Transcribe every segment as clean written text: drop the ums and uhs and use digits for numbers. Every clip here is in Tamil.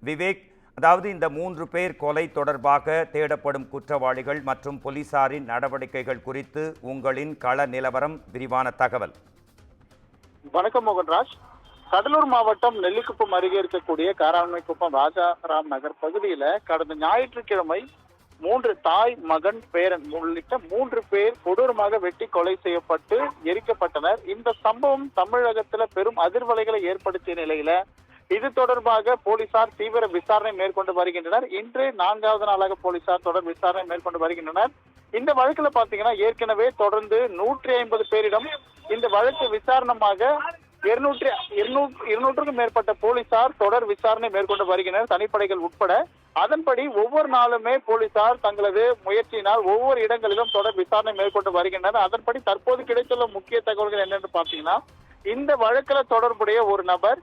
விவேக், அதாவது இந்த 3 பேர் கொலை தொடர்பாக தேடப்படும் குற்றவாளிகள் மற்றும் போலீசாரின் நடவடிக்கைகள் குறித்து உங்களின் கள நிலவரம், விரிவான தகவல். வணக்கம் மோகன்ராஜ். கடலூர் மாவட்டம் நெல்லிக்குப்பம் அருகே இருக்கக்கூடிய காராண்மைக்குப்பம் ராஜாராம் நகர் பகுதியில கடந்த ஞாயிற்றுக்கிழமை 3 தாய், மகன், பேரன் உள்ளிட்ட 3 பேர் கொடூரமாக வெட்டி கொலை செய்யப்பட்டு எரிக்கப்பட்டனர். இந்த சம்பவம் தமிழகத்துல பெரும் அதிர்வலைகளை ஏற்படுத்திய நிலையில இது தொடர்பாக போலீசார் தீவிர விசாரணை மேற்கொண்டு வருகின்றனர். இன்று 4வது நாளாக போலீசார் தொடர் விசாரணை மேற்கொண்டு வருகின்றனர். இந்த வழக்குல பாத்தீங்கன்னா ஏற்கனவே தொடர்ந்து 150 பேரிடம் இந்த வழக்கு விசாரணமாக 200க்கும் மேற்பட்ட போலீசார் தொடர் விசாரணை மேற்கொண்டு வருகின்றனர், தனிப்படைகள் உட்பட. அதன்படி ஒவ்வொரு நாளுமே போலீசார் தங்களது முயற்சியினால் ஒவ்வொரு இடங்களிலும் தொடர் விசாரணை மேற்கொண்டு வருகின்றனர். அதன்படி தற்போது கிடைத்துள்ள முக்கிய தகவல்கள் என்னென்னு பாத்தீங்கன்னா, இந்த வழக்கில் தொடர்புடைய ஒரு நபர்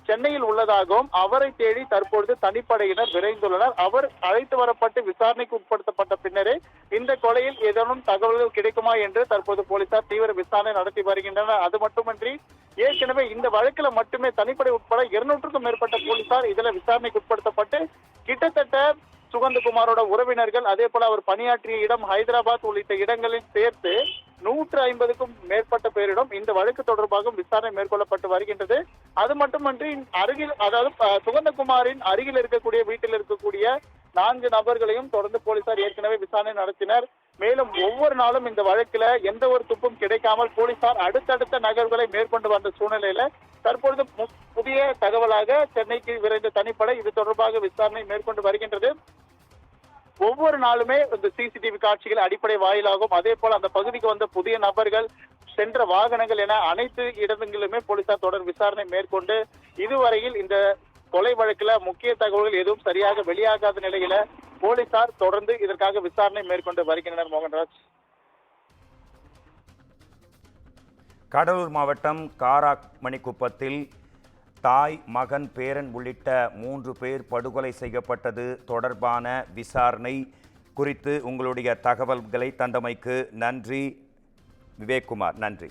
சென்னையில் உள்ளதாகவும் அவரை தேடி தற்பொழுது தனிப்படையினர் விரைந்துள்ளனர். அவர் அழைத்து வரப்பட்டு விசாரணைக்கு உட்படுத்தப்பட்ட பின்னரே இந்த கொலையில் ஏதேனும் தகவல்கள் கிடைக்குமா என்று தற்போது போலீசார் தீவிர விசாரணை நடத்தி வருகின்றனர். அது மட்டுமின்றி ஏற்கனவே இந்த வழக்கில் மட்டுமே தனிப்படை உட்பட 200க்கும் மேற்பட்ட போலீசார் இதுல விசாரணைக்கு உட்படுத்தப்பட்டு கிட்டத்தட்ட சுகந்தகுமாரோட உறவினர்கள், அதே போல அவர் பணியாற்றிய இடம் ஹைதராபாத் உள்ளிட்ட இடங்களில் சேர்த்து 150க்கும் மேற்பட்ட பேரிடம் இந்த வழக்கு தொடர்பாக விசாரணை மேற்கொள்ளப்பட்டு வருகின்றது. அது மட்டுமன்றி அருகில், அதாவது சுகந்தகுமாரின் அருகில் இருக்கக்கூடிய வீட்டில் இருக்கக்கூடிய 4 நபர்களையும் தொடர்ந்து போலீசார் ஏற்கனவே விசாரணை நடத்தினர். மேலும் ஒவ்வொரு நாளும் இந்த வழக்கில் எந்த ஒரு துப்பும் கிடைக்காமல் போலீசார் அடுத்தடுத்த நகர்வுகளை மேற்கொண்டு வந்த சூழ்நிலையில தற்பொழுது புதிய தகவலாக சென்னைக்கு விரைந்த தனிப்படை இது தொடர்பாக விசாரணை மேற்கொண்டு வருகின்றது. ஒவ்வொரு நாளுமே இந்த சிசிடிவி காட்சிகள் அடிப்படை வாயிலாகும், அதே போல அந்த பகுதிக்கு வந்த புதிய நபர்கள், சென்ற வாகனங்கள் என அனைத்து இடங்களிலுமே போலீசார் தொடர் விசாரணை மேற்கொண்டு இதுவரையில் இந்த கொலை வழக்குல முக்கிய தகவல்கள் எதுவும் சரியாக வெளியாகாத நிலையில போலீசார் தொடர்ந்து இதற்காக விசாரணை மேற்கொண்டு வருகின்றனர். மோகன்ராஜ். கடலூர் மாவட்டம் காராமணிக்குப்பத்தில் தாய், மகன், பேரன் உள்ளிட்ட 3 பேர் படுகொலை செய்யப்பட்டது தொடர்பான விசாரணை குறித்து உங்களுடைய தகவல்களை தந்தமைக்கு நன்றி விவேக்குமார். நன்றி.